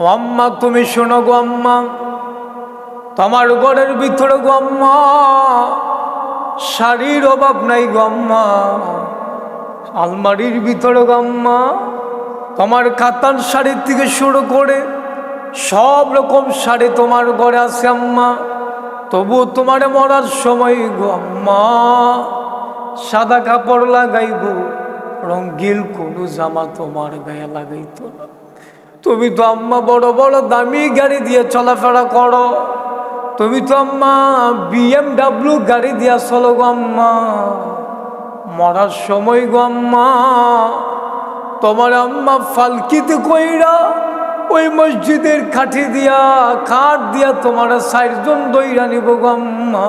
ও আম্মা তুমি শোনো গো আম্মা, তোমার ঘরের ভিতরে গো আম্মা শাড়ির অভাব নাই গো আম্মা। আলমারির ভিতরে গো আম্মা তোমার কাতান শাড়ির থেকে শুরু করে সব রকম শাড়ি তোমার ঘরে আছে আম্মা। তবু তোমার মরার সময় গো আম্মা সাদা কাপড় লাগাইব, রঙিন কোনো জামা তোমার গায়ে লাগাইতো না। তুমি তো আম্মা বড় বড় দামি গাড়ি দিয়ে চলাফেরা করো, তুমি তো আম্মা BMW গাড়ি দিয়া চলো গো আম্মা। মরার সময় গো আম্মা তোমার আম্মা ফালকিতে কইরা ওই মসজিদের কাঠি দিয়া কাঠ দিয়া তোমার 4 জন দইরা নিব গো আম্মা।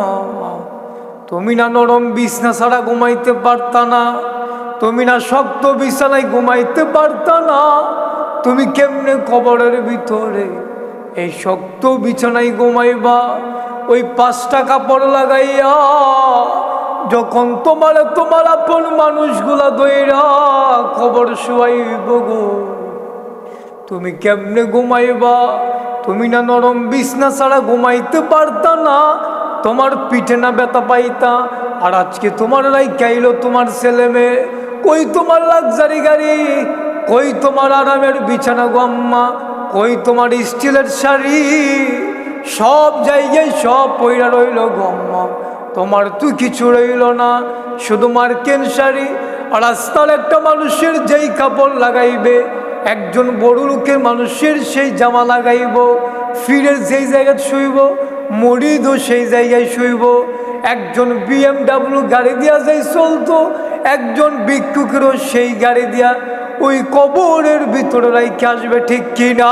তুমি না নরম বিছনা ছাড়া ঘুমাইতে পারতা না, তুমি না শক্ত বিছানায় ঘুমাইতে পারতা না, তুমি কেমনে কবরের ভিতরে এই শক্ত বিছানায় ঘুমাইবা? ওই 5টা কাপড় লাগাইয়া যখন তোমার আপন মানুষগুলা দইরা কবর শুয়াইব গো, তুমি কেমনে ঘুমাইবা? তুমি না নরম বিছনা ছাড়া ঘুমাইতে পারতা না, তোমার পিঠে না ব্যথা পাইতা। আর আজকে তোমার রাইখাইলো তোমার ছেলে মেয়ে, কই তোমার লাক্সারি গাড়ি, কই তোমার আরামের বিছানা গো আম্মা, কই তোমার স্টিলের শাড়ি? সব জায়গায় সব পইরা রইল গো আম্মা, তোমার তো কিছু রইল না, শুধু মার্কেন শাড়ি। আর রাস্তার একটা মানুষের যেই কাপড় লাগাইবে, একজন বড় লোকের মানুষের সেই জামা লাগাইব, ফিরের যেই জায়গায় শুইব মরিদও সেই জায়গায় শুইব। একজন BMW গাড়ি দিয়া যাই চলতো, একজন ভিক্ষুকেরও সেই গাড়ি দিয়া ওই কবরের ভিতরে রাইখে আসবে, ঠিক কিনা?